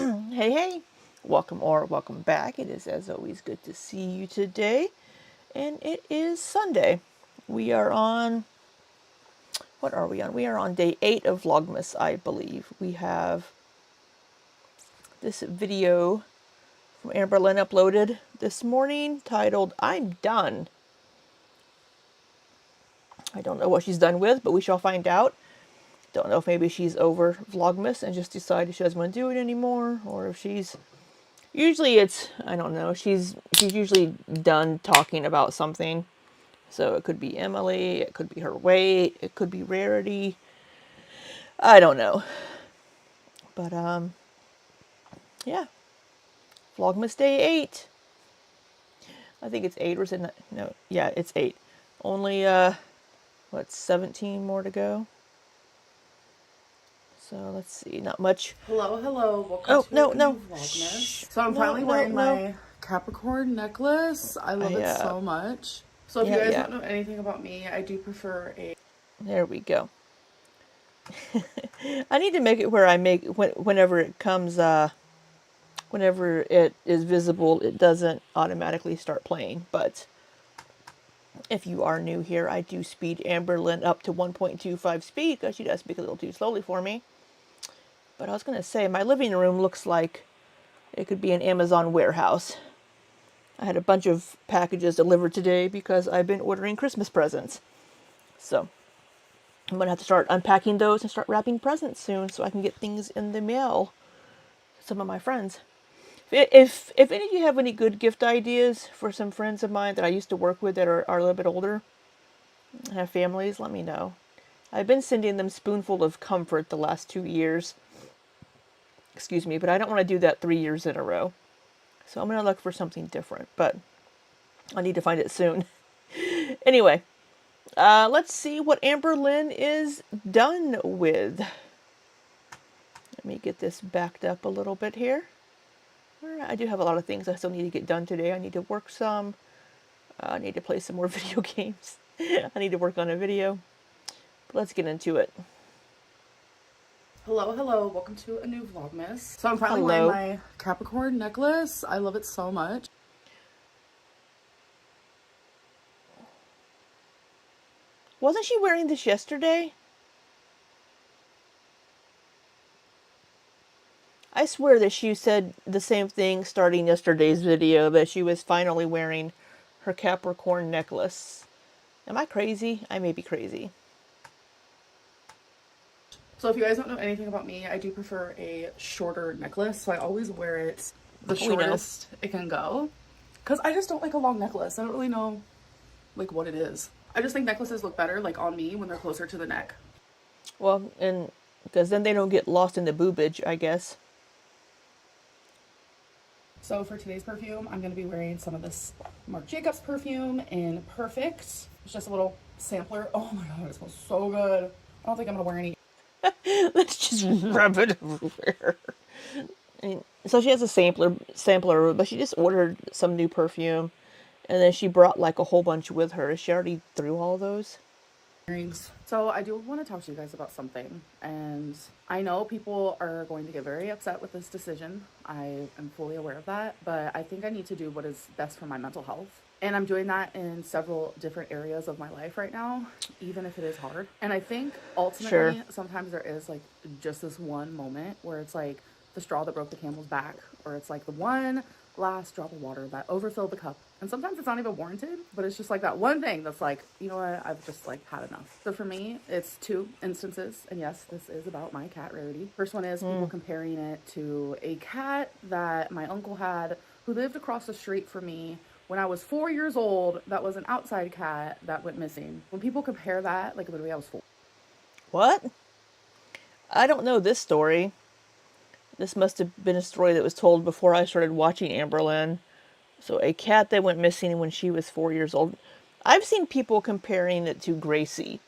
Hey, hey, welcome or welcome back. It is, as always, good to see you today. And it is Sunday. We are on, what are we on? We are on day 8 of Vlogmas, I believe. We have this video from Amberlynn uploaded this morning titled, I'm Done. I don't know what she's done with, but we shall find out. Don't know if maybe she's over Vlogmas and just decided she doesn't want to do it anymore, or if she's usually it's, I don't know, she's usually done talking about something. So it could be Emily, it could be her weight, it could be Rarity. I don't know. But yeah. Vlogmas day 8. I think it's 8 or is it not? No, yeah, it's 8. Only 17 more to go. So let's see, not much. Hello, welcome Oh, to no, a no. new Vlogmas. Shh. So I'm finally wearing No. my Capricorn necklace. I love it so much. So if you guys don't know anything about me, I do prefer a... There we go. I need to make it where I make, whenever it comes, whenever it is visible, it doesn't automatically start playing, but if you are new here, I do speed Amberlynn up to 1.25 speed because she does speak a little too slowly for me. But I was going to say, my living room looks like it could be an Amazon warehouse. I had a bunch of packages delivered today because I've been ordering Christmas presents. So I'm going to have to start unpacking those and start wrapping presents soon so I can get things in the mail to some of my friends. If any of you have any good gift ideas for some friends of mine that I used to work with that are a little bit older and have families, let me know. I've been sending them Spoonful of Comfort the last 2 years. Excuse me, but I don't want to do that 3 years in a row. So I'm going to look for something different, but I need to find it soon. Anyway, let's see what Amberlynn is done with. Let me get this backed up a little bit here. I do have a lot of things I still need to get done today. I need to work some. I need to play some more video games. I need to work on a video. But let's get into it. Hello, welcome to a new Vlogmas. So I'm finally wearing my Capricorn necklace. I love it so much. Wasn't she wearing this yesterday? I swear that she said the same thing starting yesterday's video, that she was finally wearing her Capricorn necklace. Am I crazy? I may be crazy. So if you guys don't know anything about me, I do prefer a shorter necklace. So I always wear it the shortest it can go. Because I just don't like a long necklace. I don't really know like what it is. I just think necklaces look better like on me when they're closer to the neck. Well, and because then they don't get lost in the boobage, I guess. So for today's perfume, I'm going to be wearing some of this Marc Jacobs perfume in Perfect. It's just a little sampler. Oh my god, it smells so good. I don't think I'm going to wear any. Let's just rub it everywhere. And so she has a sampler, but she just ordered some new perfume, and then she brought like a whole bunch with her. Is she already through all those? So I do want to talk to you guys about something, and I know people are going to get very upset with this decision. I am fully aware of that, but I think I need to do what is best for my mental health. And I'm doing that in several different areas of my life right now, even if it is hard. And I think ultimately, sometimes there is like just this one moment where it's like the straw that broke the camel's back, or it's like the one last drop of water that overfilled the cup. And sometimes it's not even warranted, but it's just like that one thing that's like, you know what, I've just like had enough. So for me, it's 2 instances. And yes, this is about my cat Rarity. First one is people comparing it to a cat that my uncle had who lived across the street from me when I was 4 years old. That was an outside cat that went missing. When people compare that, like literally I was 4. What? I don't know this story. This must have been a story that was told before I started watching Amberlynn. So a cat that went missing when she was 4 years old. I've seen people comparing it to Gracie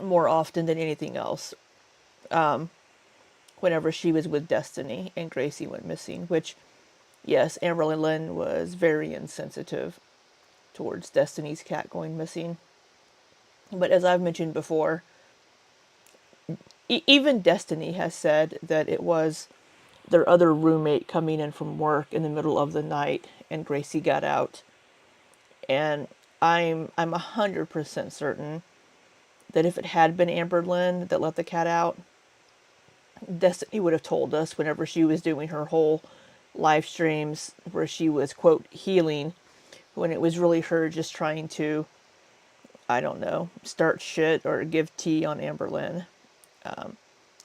more often than anything else. Whenever she was with Destiny and Gracie went missing, which, yes, Amberlynn was very insensitive towards Destiny's cat going missing. But as I've mentioned before, even Destiny has said that it was their other roommate coming in from work in the middle of the night, and Gracie got out. And I'm 100% certain that if it had been Amberlynn that let the cat out, Destiny would have told us whenever she was doing her whole live streams where she was, quote, healing, when it was really her just trying to, I don't know, start shit or give tea on Amberlynn. I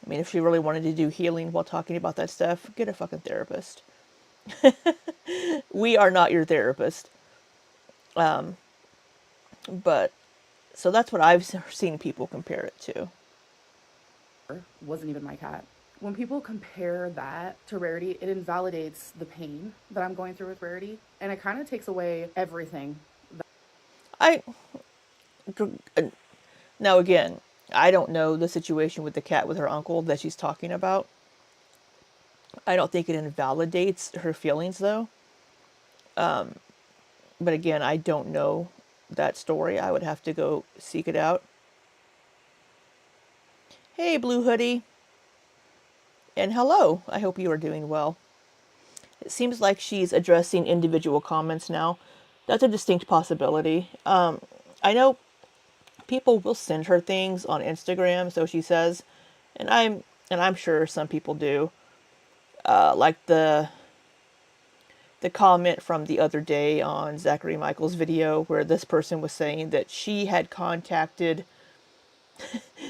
mean, if she really wanted to do healing while talking about that stuff, get a fucking therapist. We are not your therapist. But, so that's what I've seen people compare it to. Wasn't even my cat. When people compare that to Rarity, it invalidates the pain that I'm going through with Rarity, and it kind of takes away everything. I, now again, I don't know the situation with the cat with her uncle that she's talking about. I don't think it invalidates her feelings though. But again, I don't know that story. I would have to go seek it out. Hey, Blue Hoodie. And hello. I hope you are doing well. It seems like she's addressing individual comments now. That's a distinct possibility. I know people will send her things on Instagram, so she says, and I'm sure some people do. Like the comment from the other day on Zachary Michael's video where this person was saying that she had contacted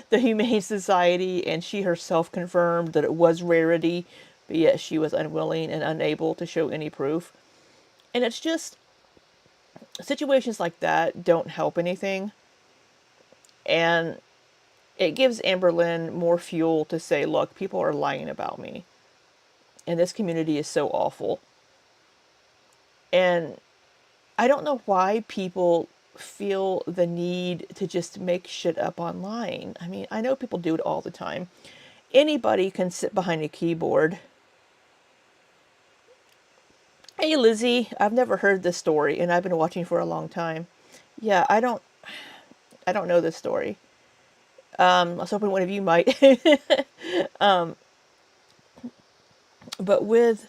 the Humane Society and she herself confirmed that it was Rarity, but yet she was unwilling and unable to show any proof. And it's just, situations like that don't help anything. And it gives Amberlynn more fuel to say, look, people are lying about me. And this community is so awful. And I don't know why people feel the need to just make shit up online. I mean, I know people do it all the time. Anybody can sit behind a keyboard. Hey, Lizzie, I've never heard this story and I've been watching for a long time. Yeah, I don't know this story. I was hoping one of you might. But with,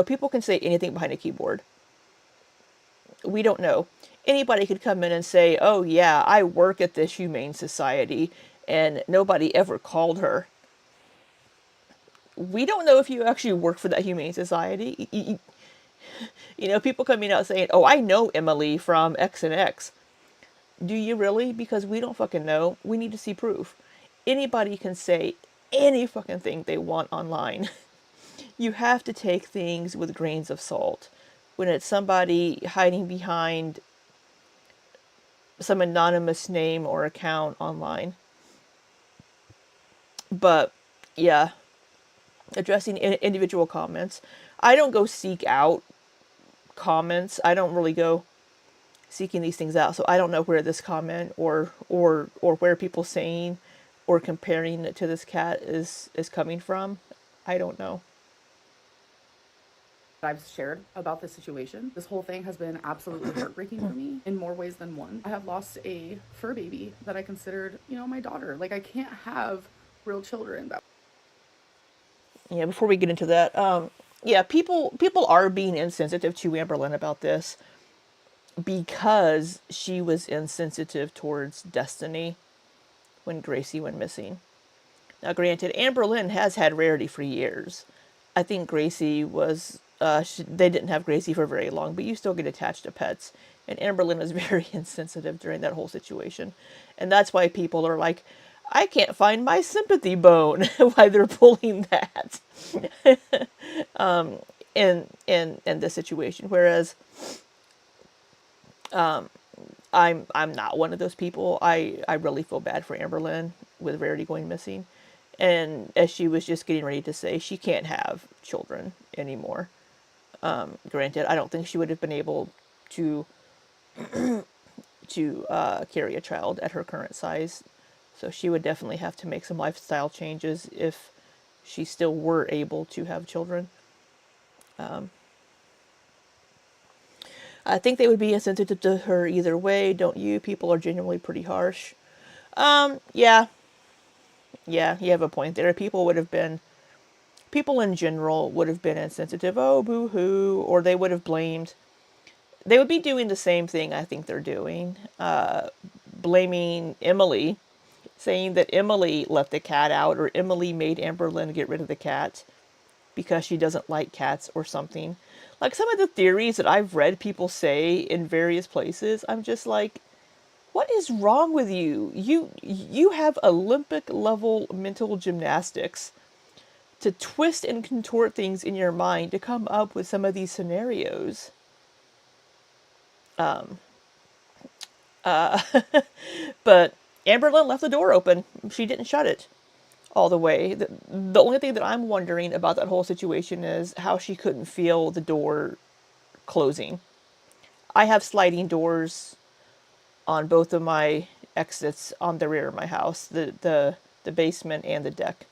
people can say anything behind a keyboard. We don't know. Anybody could come in and say, oh yeah, I work at this Humane Society, and nobody ever called her. We don't know if you actually work for that Humane Society. People coming out saying, oh, I know Emily from X and X. Do you really? Because we don't fucking know. We need to see proof. Anybody can say any fucking thing they want online. You have to take things with grains of salt. When it's somebody hiding behind some anonymous name or account online. But, yeah, addressing individual comments. I don't go seek out comments. I don't really go seeking these things out. So I don't know where this comment or where people saying or comparing it to this cat is coming from. I don't know. I've shared about this situation. This whole thing has been absolutely heartbreaking for me in more ways than one. I have lost a fur baby that I considered, my daughter. Like, I can't have real children. Yeah, before we get into that, yeah, people are being insensitive to Amberlynn about this because she was insensitive towards Destiny when Gracie went missing. Now, granted, Amberlynn has had Rarity for years. I think Gracie was, they didn't have Gracie for very long, but you still get attached to pets. And Amberlynn was very insensitive during that whole situation. And that's why people are like, I can't find my sympathy bone while they're pulling that in this situation. Whereas I'm not one of those people. I really feel bad for Amberlynn with Rarity going missing. And as she was just getting ready to say, she can't have children anymore. Granted, I don't think she would have been able to carry a child at her current size. So she would definitely have to make some lifestyle changes if she still were able to have children. I think they would be insensitive to her either way, don't you? People are genuinely pretty harsh. Yeah. Yeah, you have a point there. People in general would have been insensitive. Oh, boo hoo. Or they would have blamed. They would be doing the same thing I think they're doing. Blaming Emily, saying that Emily let the cat out, or Emily made Amberlynn get rid of the cat because she doesn't like cats or something. Like some of the theories that I've read people say in various places, I'm just like, what is wrong with you? You have Olympic level mental gymnastics to twist and contort things in your mind to come up with some of these scenarios. But Amberlynn left the door open. She didn't shut it all the way. The only thing that I'm wondering about that whole situation is how she couldn't feel the door closing. I have sliding doors on both of my exits on the rear of my house, the basement and the deck.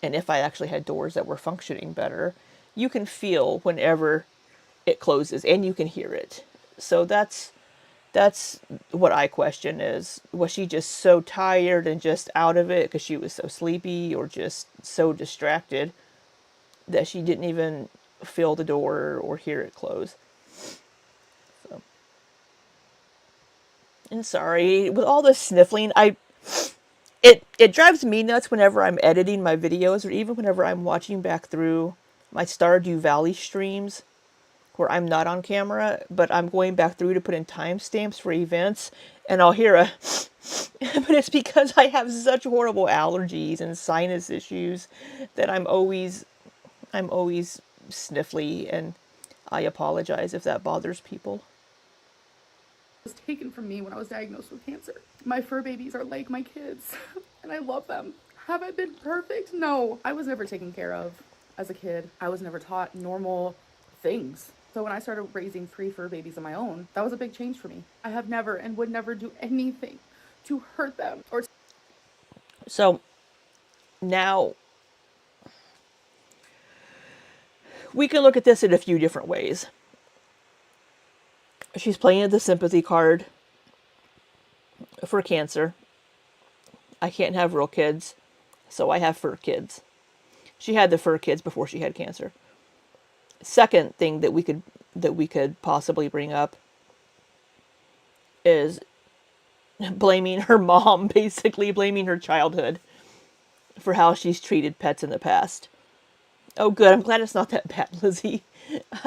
And if I actually had doors that were functioning better, you can feel whenever it closes and you can hear it. So that's what I question is, was she just so tired and just out of it because she was so sleepy or just so distracted that she didn't even feel the door or hear it close? So, and sorry, with all this sniffling, it drives me nuts whenever I'm editing my videos or even whenever I'm watching back through my Stardew Valley streams where I'm not on camera, but I'm going back through to put in timestamps for events, and I'll hear a but it's because I have such horrible allergies and sinus issues that I'm always sniffly, and I apologize if that bothers people. Was taken from me when I was diagnosed with cancer. My fur babies are like my kids, and I love them. Have I been perfect? No. I was never taken care of as a kid. I was never taught normal things. So when I started raising 3 fur babies of my own, that was a big change for me. I have never and would never do anything to hurt them or So now we can look at this in a few different ways. She's playing the sympathy card for cancer. I can't have real kids, so I have fur kids. She had the fur kids before she had cancer. Second thing that we could possibly bring up is blaming her mom, basically blaming her childhood for how she's treated pets in the past. Oh, good. I'm glad it's not that bad, Lizzie,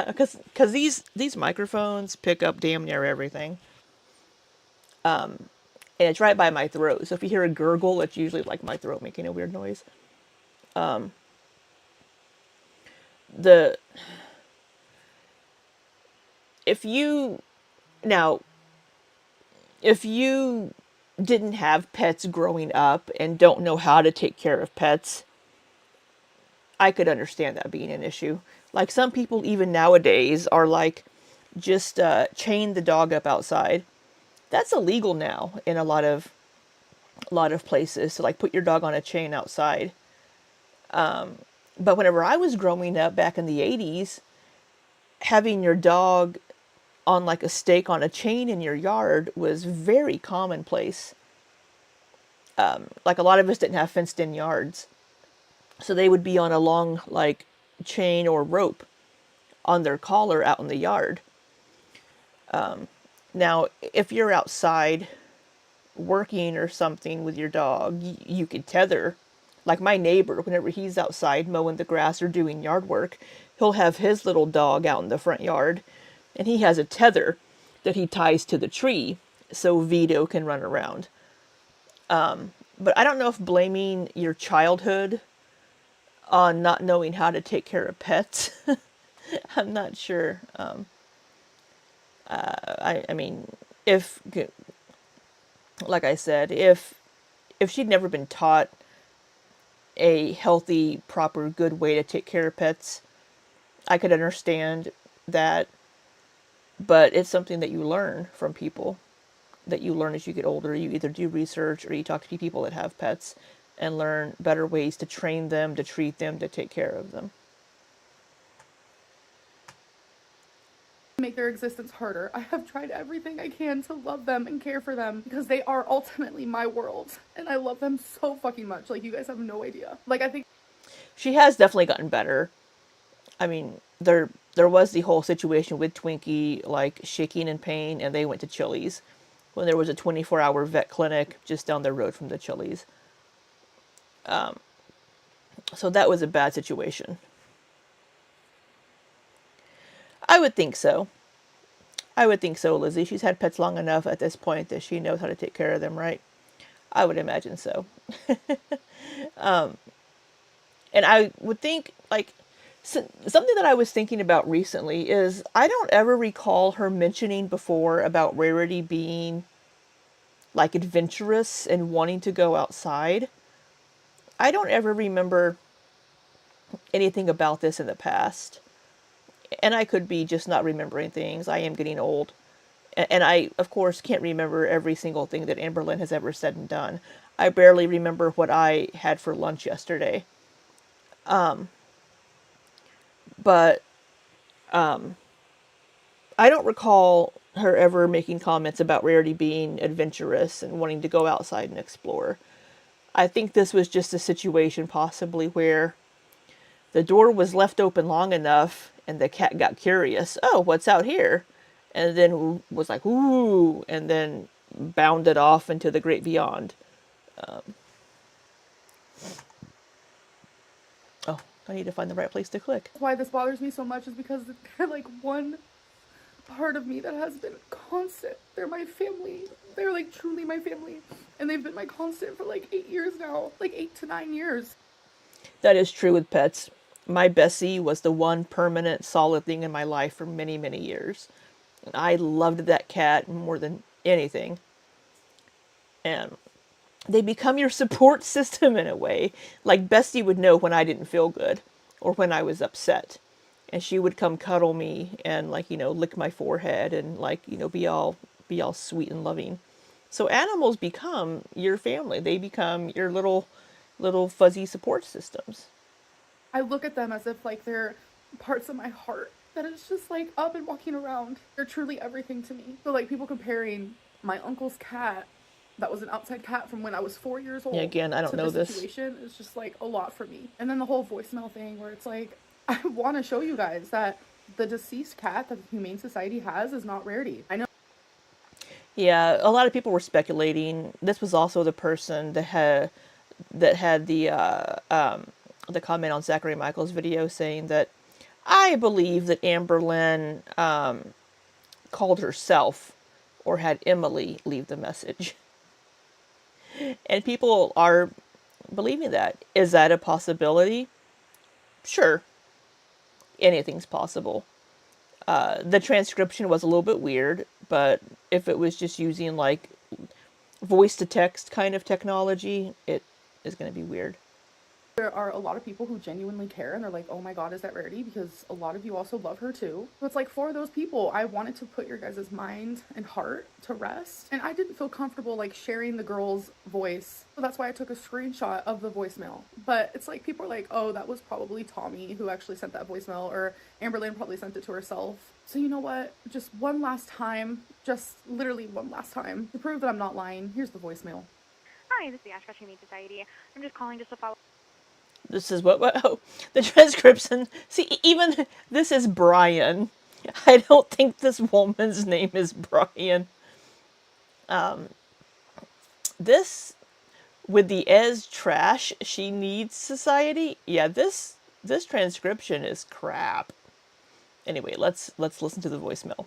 because these microphones pick up damn near everything, and it's right by my throat. So if you hear a gurgle, it's usually like my throat making a weird noise. The if you now if you didn't have pets growing up and don't know how to take care of pets, I could understand that being an issue. Like some people even nowadays are like, just chain the dog up outside. That's illegal now in a lot of places to like put your dog on a chain outside. But whenever I was growing up back in the 80s, having your dog on like a stake on a chain in your yard was very commonplace. Like a lot of us didn't have fenced in yards. So they would be on a long like chain or rope on their collar out in the yard. Now, if you're outside working or something with your dog, you could tether. Like my neighbor, whenever he's outside mowing the grass or doing yard work, he'll have his little dog out in the front yard, and he has a tether that he ties to the tree so Vito can run around. But I don't know if blaming your childhood on not knowing how to take care of pets. I'm not sure. I mean, if, like I said, if she'd never been taught a healthy, proper, good way to take care of pets, I could understand that. But it's something that you learn from people, that you learn as you get older. You either do research or you talk to people that have pets and learn better ways to train them, to treat them, to take care of them. make their existence harder. I have tried everything I can to love them and care for them because they are ultimately my world. And I love them so fucking much. Like, you guys have no idea. Like, I think She has definitely gotten better. I mean, there was the whole situation with Twinkie, like, shaking in pain, and they went to Chili's when there was a 24-hour vet clinic just down the road from the Chili's. So that was a bad situation. I would think so. I would think so, Lizzie. She's had pets long enough at this point that she knows how to take care of them, right? I would imagine so. And I would think, like, something that I was thinking about recently is I don't ever recall her mentioning before about Rarity being, like, adventurous and wanting to go outside. I don't ever remember anything about this in the past. And I could be just not remembering things. I am getting old. And I, of course, can't remember every single thing that Amberlynn has ever said and done. I barely remember what I had for lunch yesterday. But I don't recall her ever making comments about Rarity being adventurous and wanting to go outside and explore. I think this was just a situation possibly where the door was left open long enough and the cat got curious. Oh, what's out here? And then was like, ooh, and then bounded off into the great beyond. Oh, I need to find the right place to click. why this bothers me so much is because they're like one part of me that has been constant. They're my family. They're like truly my family. And they've been my constant for like 8 years now. Like 8 to 9 years. That is true with pets. My Bessie was the one permanent solid thing in my life for many, many years. And I loved that cat more than anything. And they become your support system in a way. Like Bessie would know when I didn't feel good or when I was upset. And she would come cuddle me and, like, lick my forehead and, like, be all sweet and loving. So animals become your family. They become your little fuzzy support systems. I look at them as if like they're parts of my heart that is just like up and walking around. They're truly everything to me. So like people comparing my uncle's cat that was an outside cat from when I was 4 years old Yeah, again, I don't to know this this. situation is just like a lot for me. And then the whole voicemail thing where it's like I want to show you guys that the deceased cat that the Humane Society has is not Rarity. I know. Yeah, a lot of people were speculating. This was also the person that had the comment on Zachary Michael's video saying that I believe that Amberlynn called herself or had Emily leave the message. And people are believing that. Is that a possibility? Sure. Anything's possible. The transcription was a little bit weird, but if it was just using, like, voice to text kind of technology, it is going to be weird. There are a lot of people who genuinely care and they're like, oh my god, is that Rarity? Because a lot of you also love her too. So it's like for those people, I wanted to put your guys' mind and heart to rest. And I didn't feel comfortable like sharing the girl's voice. So that's why I took a screenshot of the voicemail. But it's like people are like, oh, that was probably Tommy who actually sent that voicemail, or Amberlynn probably sent it to herself. So you know what? Just one last time, just literally one last time, to prove that I'm not lying, here's the voicemail. Hi, this is the Ashcroft Humane Society. I'm just calling just to follow. This is what oh, the transcription. See, even this is Brian. I don't think this woman's name is Brian. This with the Ez trash she needs society. Yeah, this transcription is crap. Anyway, let's listen to the voicemail.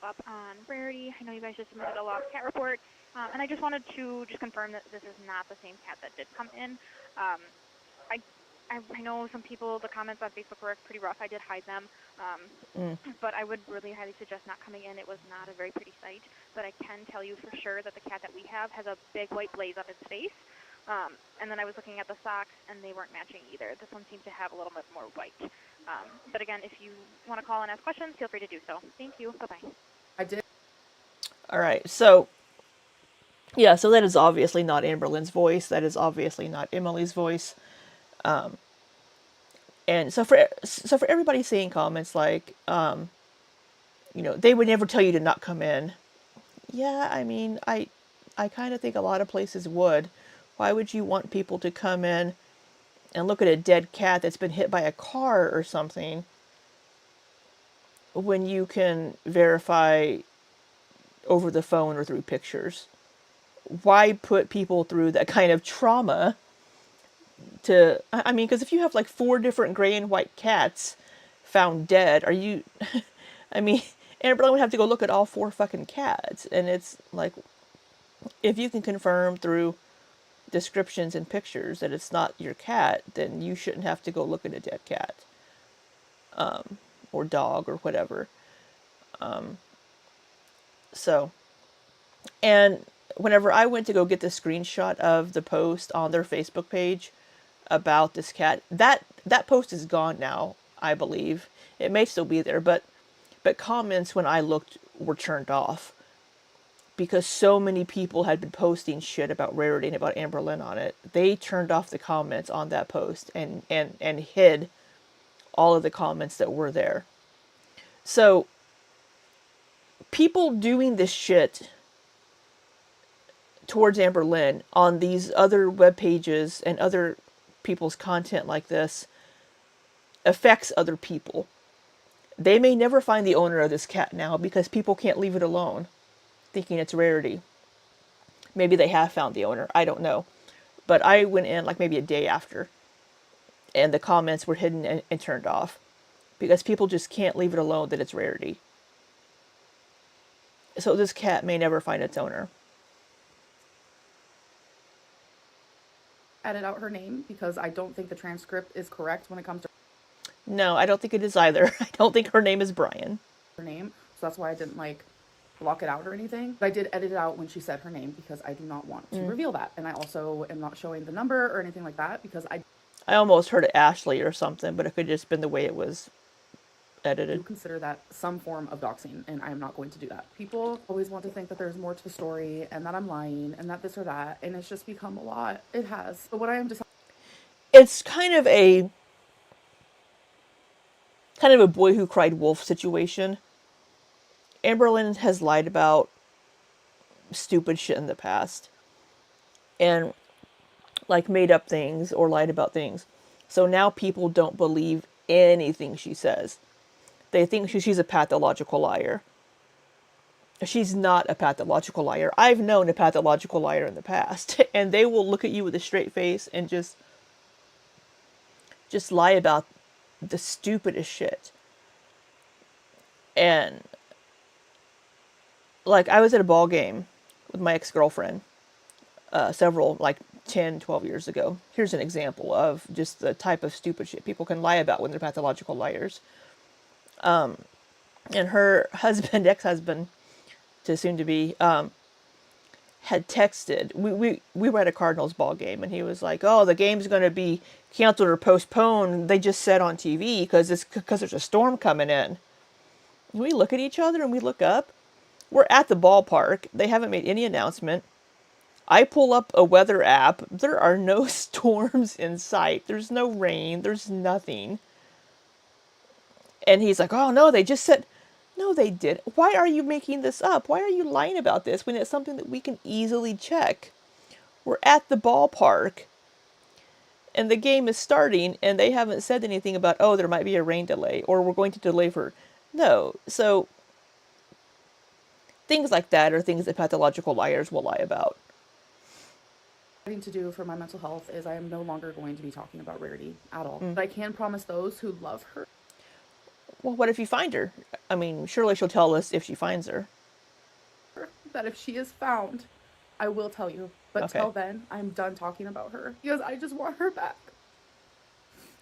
Up on Rarity. I know you guys just submitted a lost cat report, and I just wanted to just confirm that this is not the same cat that did come in. Um, I, I know some people, the comments on Facebook were pretty rough. I did hide them, but I would really highly suggest not coming in. It was not a very pretty sight, but I can tell you for sure that the cat that we have has a big white blaze on its face. And then I was looking at the socks, and they weren't matching either. This one seemed to have a little bit more white. But again, if you want to call and ask questions, feel free to do so. Thank you. Bye-bye. I did. All right, so yeah, so that is obviously not Amberlynn's voice. That is obviously not Emily's voice. And so for everybody seeing comments like, they would never tell you to not come in. Yeah, I mean, I kind of think a lot of places would. Why would you want people to come in and look at a dead cat that's been hit by a car or something when you can verify over the phone or through pictures? Why put people through that kind of trauma I mean, because if you have like 4 different gray and white cats found dead, are you, I mean, Amberlynn would have to go look at all 4 fucking cats. And it's like, if you can confirm through descriptions and pictures that it's not your cat, then you shouldn't have to go look at a dead cat, or dog or whatever. So, and whenever I went to go get the screenshot of the post on their Facebook page about this cat, that post is gone now, I believe. It may still be there, but comments when I looked were turned off because so many people had been posting shit about Rarity and about Amberlynn on it. They turned off the comments on that post and hid all of the comments that were there. So people doing this shit towards Amberlynn on these other web pages and other people's content like this affects other people. They may never find the owner of this cat now because people can't leave it alone, thinking it's Rarity. Maybe they have found the owner. I don't know. But I went in like maybe a day after, and the comments were hidden and turned off because people just can't leave it alone that it's Rarity. So this cat may never find its owner. Edit out her name because I don't think the transcript is correct when it comes to No, I don't think it is either. I don't think her name is Brian. her name. So that's why I didn't block it out or anything. But I did edit it out when she said her name because I do not want to reveal that. And I also am not showing the number or anything like that because I almost heard it Ashley or something, but it could have just been the way it was edited. do consider that some form of doxing, and I am not going to do that. People always want to think that there's more to the story and that I'm lying and that this or that, and it's just become a lot. It has. But what I am deciding, it's kind of a boy who cried wolf situation. Amberlynn has lied about stupid shit in the past and like made up things or lied about things. So now people don't believe anything she says. They think she's a pathological liar. She's not a pathological liar. I've known a pathological liar in the past, and they will look at you with a straight face and just lie about the stupidest shit. And like, I was at a ball game with my ex-girlfriend several, like 10, 12 years ago. Here's an example of just the type of stupid shit people can lie about when they're pathological liars. And her husband, ex-husband, to soon to be, had texted. We were at a Cardinals ball game, and he was like, "Oh, the game's going to be canceled or postponed. They just said on TV because there's a storm coming in." And we look at each other and we look up. We're at the ballpark. They haven't made any announcement. I pull up a weather app. There are no storms in sight. There's no rain. There's nothing. And he's like, "Oh, no, they just said..." No, they did. Why are you making this up? Why are you lying about this when it's something that we can easily check? We're at the ballpark, and the game is starting, and they haven't said anything about, oh, there might be a rain delay, or we're going to delay for... No. So, things like that are things that pathological liars will lie about. what I'm to do for my mental health is I am no longer going to be talking about Rarity at all. But I can promise those who love her. Well, what if you find her? I mean, surely she'll tell us if she finds her. That if she is found, I will tell you. But Okay. till then, I'm done talking about her. Because I just want her back.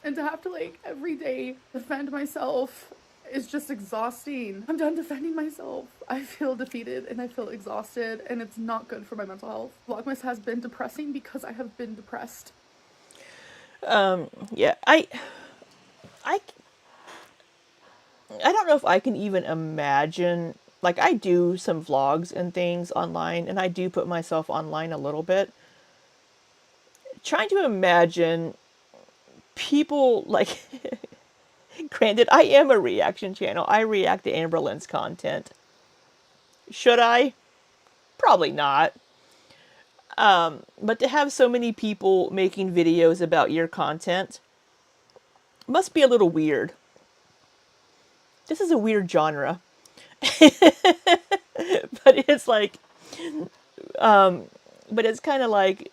And to have to, every day defend myself is just exhausting. I'm done defending myself. I feel defeated and I feel exhausted. And it's not good for my mental health. Vlogmas has been depressing because I have been depressed. Yeah, I don't know if I can even imagine, like, I do some vlogs and things online, and I do put myself online a little bit. Trying to imagine people like, granted, I am a reaction channel. I react to Amberlynn's content. Should I? Probably not. But to have so many people making videos about your content must be a little weird. This is a weird genre. But it's like, but it's kind of like,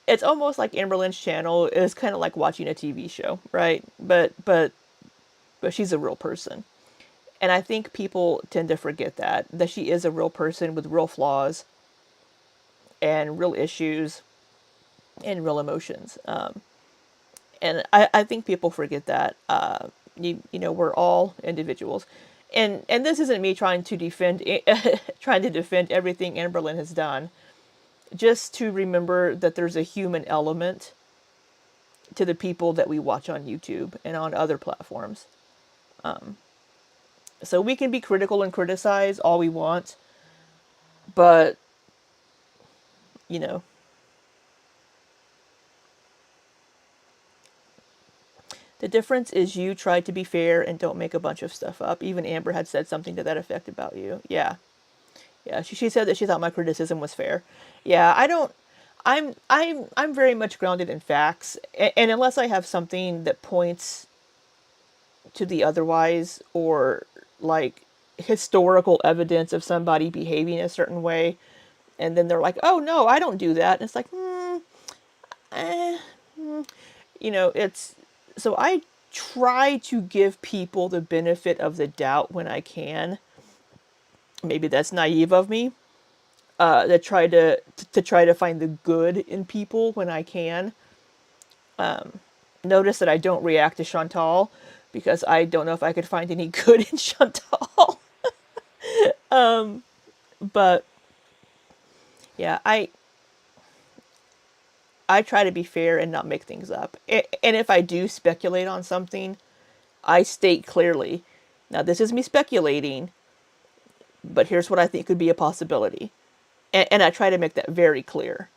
it's almost like Amberlynn's channel is kind of like watching a TV show, right? But she's a real person. And I think people tend to forget that she is a real person with real flaws and real issues and real emotions. And I think people forget that. You know, we're all individuals. And this isn't me trying to defend everything Amberlynn has done. Just to remember that there's a human element to the people that we watch on YouTube and on other platforms. So we can be critical and criticize all we want, but, you know, the difference is you try to be fair and don't make a bunch of stuff up. Even Amber had said something to that effect about you. Yeah. Yeah, she said that she thought my criticism was fair. Yeah, I don't. I'm very much grounded in facts, and unless I have something that points to the otherwise, or like historical evidence of somebody behaving a certain way, and then they're like, "Oh no, I don't do that," and it's like, you know, it's so I try to give people the benefit of the doubt when I can. Maybe that's naive of me. To try to find the good in people when I can. Notice that I don't react to Chantal because I don't know if I could find any good in Chantal. But yeah, I try to be fair and not make things up. And if I do speculate on something, I state clearly, now this is me speculating, but here's what I think could be a possibility. And I try to make that very clear.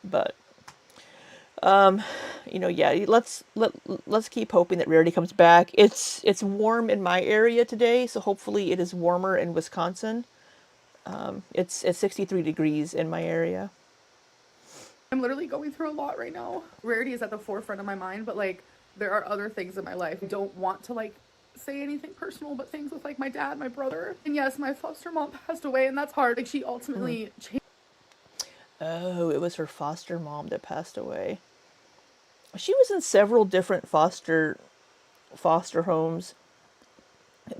But you know, yeah, let's keep hoping that Rarity comes back. It's warm in my area today, so hopefully it is warmer in Wisconsin. It's 63 degrees in my area. I'm literally going through a lot right now. Rarity is at the forefront of my mind, but like there are other things in my life. I don't want to like say anything personal, but things with like my dad, my brother, and yes, my foster mom passed away, and that's hard. Like she ultimately changed. Oh, it was her foster mom that passed away. She was in several different foster homes.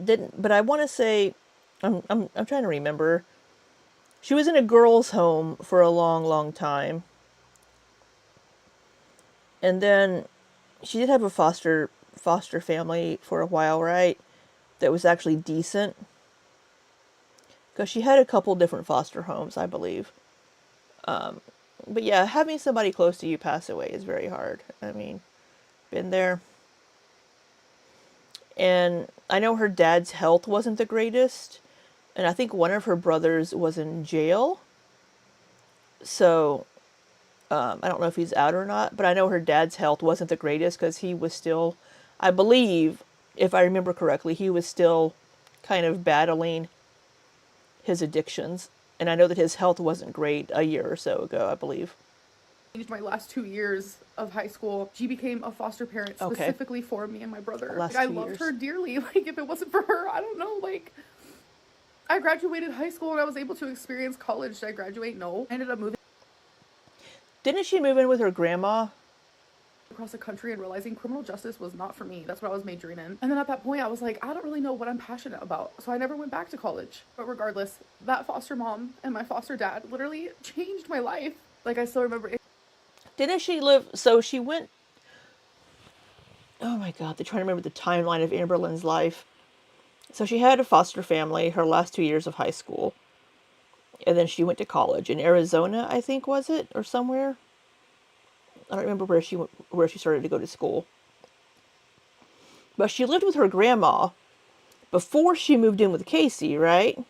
Didn't, but I want to say, I'm trying to remember. She was in a girls' home for a long time. And then she did have a foster family for a while, right? That was actually decent. Because she had a couple different foster homes, I believe. But yeah, having somebody close to you pass away is very hard. I mean, been there. And I know her dad's health wasn't the greatest. And I think one of her brothers was in jail. So I don't know if he's out or not, but I know her dad's health wasn't the greatest because he was still, I believe, if I remember correctly, he was still kind of battling his addictions. And I know that his health wasn't great a year or so ago, I believe. My last 2 years of high school, she became a foster parent specifically for me and my brother. Last I 2 loved years. her dearly. Like if it wasn't for her, I don't know. Like I graduated high school and I was able to experience college. Did I graduate? No. I ended up moving Didn't she move in with her grandma? across the country and realizing criminal justice was not for me. That's what I was majoring in. And then at that point, I was like, I don't really know what I'm passionate about. So I never went back to college. But regardless, that foster mom and my foster dad literally changed my life. Like I still remember it. Didn't she live, so she went, oh my God, they're trying to remember the timeline of Amberlynn's life. So she had a foster family her last 2 years of high school. And then she went to college in Arizona, I think, was it? Or somewhere? I don't remember where she started to go to school. But she lived with her grandma before she moved in with Casey, right?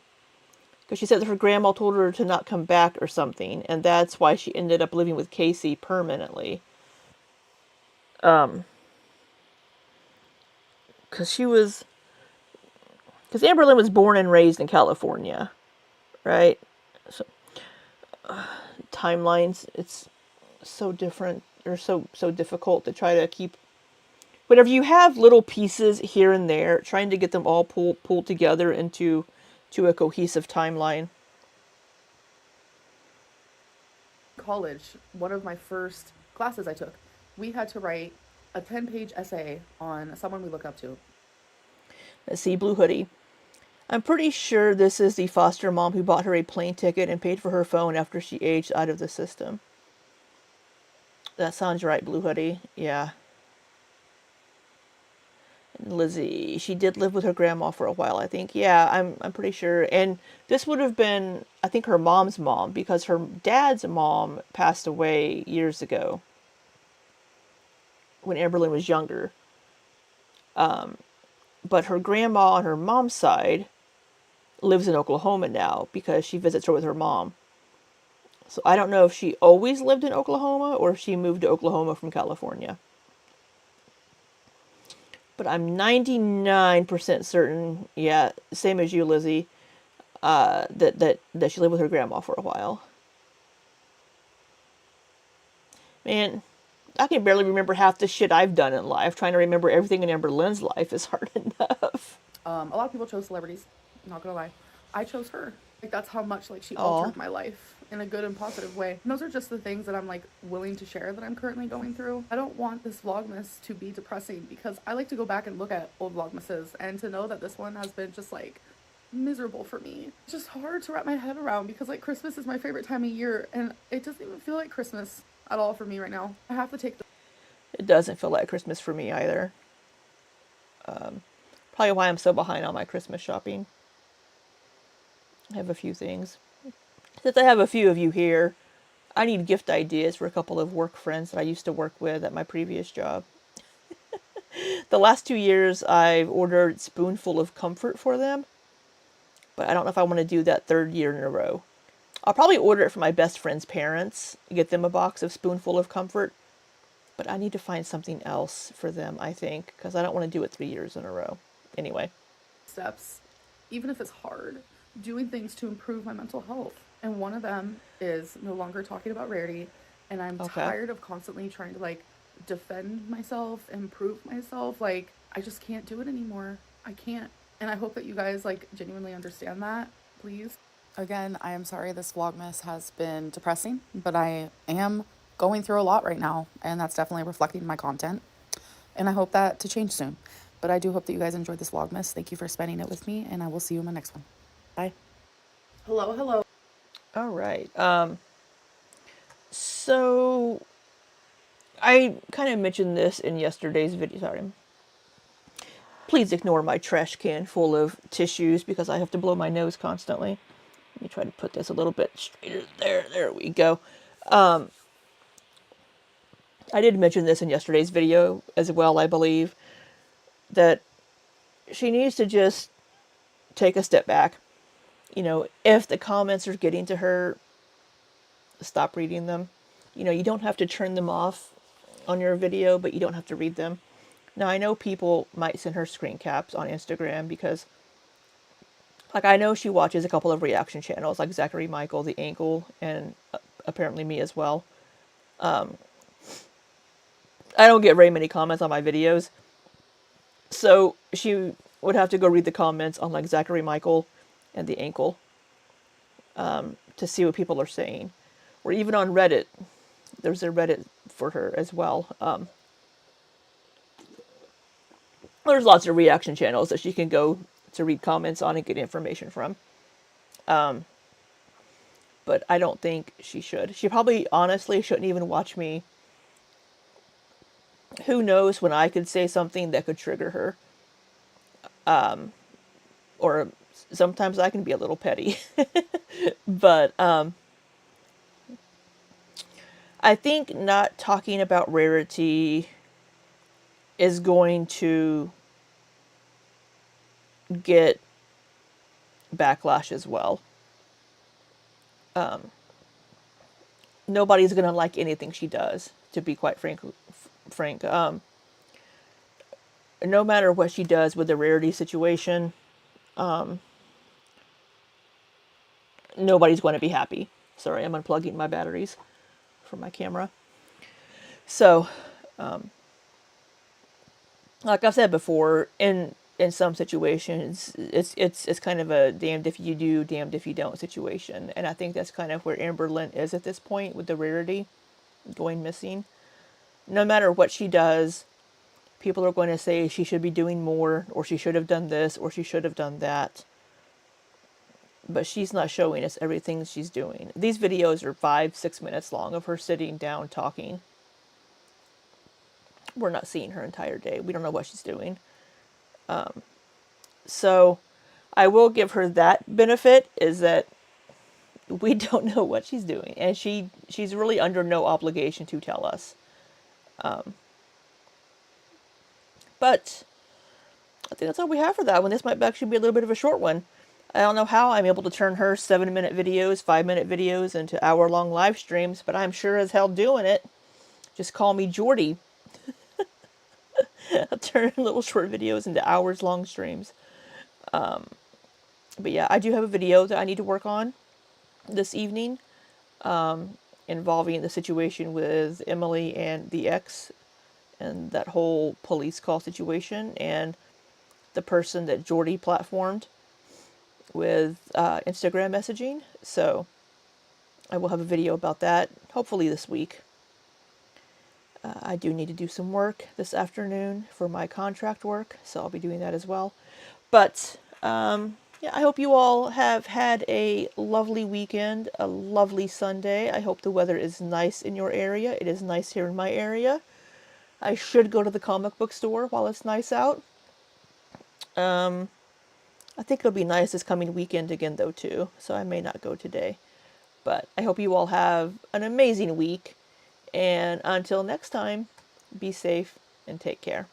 Because she said that her grandma told her to not come back or something, and that's why she ended up living with Casey permanently. Because because Amberlynn was born and raised in California, right? So timelines, it's so different, or so difficult to try to keep. Whenever you have little pieces here and there, trying to get them all pulled together into a cohesive timeline. College, one of my first classes I took, we had to write a 10-page essay on someone we look up to. Let's see, Blue Hoodie. I'm pretty sure this is the foster mom who bought her a plane ticket and paid for her phone after she aged out of the system. That sounds right, Blue Hoodie. Yeah. And Lizzie, she did live with her grandma for a while, I think. Yeah, I'm pretty sure. And this would have been, I think, her mom's mom, because her dad's mom passed away years ago when Amberlynn was younger. But her grandma on her mom's side lives in Oklahoma now because she visits her with her mom. So I don't know if she always lived in Oklahoma or if she moved to Oklahoma from California. But I'm 99% certain, yeah, same as you, Lizzie, that she lived with her grandma for a while. Man, I can barely remember half the shit I've done in life. Trying to remember everything in Amberlynn's life is hard enough. A lot of people chose celebrities, not gonna lie. I chose her. Like, that's how much, like, she Aw. altered my life in a good and positive way. And those are just the things that I'm, like, willing to share that I'm currently going through. I don't want this Vlogmas to be depressing, because I like to go back and look at old Vlogmases, and to know that this one has been just, like, miserable for me. It's just hard to wrap my head around, because, like, Christmas is my favorite time of year, and it doesn't even feel like Christmas at all for me right now. I have to take the... It doesn't feel like Christmas for me either. Probably why I'm so behind on my Christmas shopping. I have a few things. Since I have a few of you here, I need gift ideas for a couple of work friends that I used to work with at my previous job. The last 2 years, I've ordered Spoonful of Comfort for them, but I don't know if I want to do that 3rd year in a row. I'll probably order it for my best friend's parents, get them a box of Spoonful of Comfort, but I need to find something else for them, I think, because I don't want to do it 3 years in a row. Anyway. steps, even if it's hard, doing things to improve my mental health. And one of them is no longer talking about Rarity. And I'm tired of constantly trying to, like, defend myself, improve myself. Like, I just can't do it anymore. I can't. And I hope that you guys, like, genuinely understand that, please. Again, I am sorry this Vlogmas has been depressing, but I am going through a lot right now, and that's definitely reflecting my content. And I hope that to change soon. But I do hope that you guys enjoyed this Vlogmas. Thank you for spending it with me, and I will see you in my next one. Bye. Hello, hello. All right. So I kind of mentioned this in yesterday's video. Sorry. Please ignore my trash can full of tissues because I have to blow my nose constantly. Let me try to put this a little bit straighter. There we go. I did mention this in yesterday's video as well, I believe, that she needs to just take a step back. You know, if the comments are getting to her, stop reading them. You know, you don't have to turn them off on your video, but you don't have to read them. Now, I know people might send her screen caps on Instagram because, like, I know she watches a couple of reaction channels, like Zachary Michael, The Ankle, and apparently me as well. I don't get very many comments on my videos, so she would have to go read the comments on, like, Zachary Michael and The Ankle to see what people are saying. Or even on Reddit. There's a Reddit for her as well. There's lots of reaction channels that she can go to read comments on and get information from. But I don't think she should. She probably honestly shouldn't even watch me. Who knows when I could say something that could trigger her. Or sometimes I can be a little petty. But I think not talking about Rarity is going to get backlash as well. nobody's gonna like anything she does. To be quite frank, no matter what she does with the rarity situation, nobody's going to be happy. Sorry, I'm unplugging my batteries from my camera. So, like I've said before, in some situations, it's kind of a damned if you do, damned if you don't situation, and I think that's kind of where Amberlynn is at this point with the rarity going missing. No matter what she does, people are going to say she should be doing more, or she should have done this, or she should have done that. But she's not showing us everything she's doing. These videos are 5-6 minutes long of her sitting down talking. We're not seeing her entire day. We don't know what she's doing. So I will give her that benefit, is that we don't know what she's doing. And she's really under no obligation to tell us. But I think that's all we have for that one. This might actually be a little bit of a short one. I don't know how I'm able to turn her 7-minute videos, 5-minute videos into hour-long live streams, but I'm sure as hell doing it. Just call me Jordy. I'll turn little short videos into hours-long streams. But yeah, I do have a video that I need to work on this evening, involving the situation with Emily and the ex, and that whole police call situation, and the person that Jordy platformed with Instagram messaging. So I will have a video about that, hopefully this week. I do need to do some work this afternoon for my contract work, so I'll be doing that as well. But yeah, I hope you all have had a lovely weekend, a lovely Sunday. I hope the weather is nice in your area. It is nice here in my area. I should go to the comic book store while it's nice out. I think it'll be nice this coming weekend again, though, too, so I may not go today. But I hope you all have an amazing week, and until next time, be safe and take care.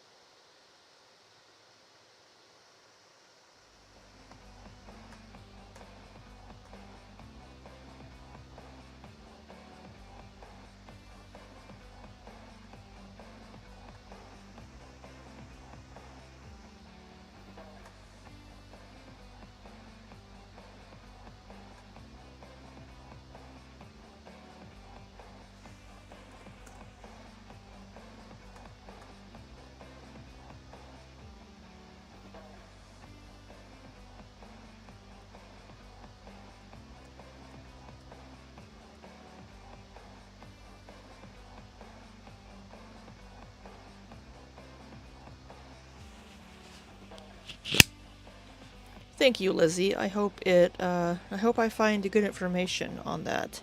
Thank you, Lizzie. I hope I find good information on that.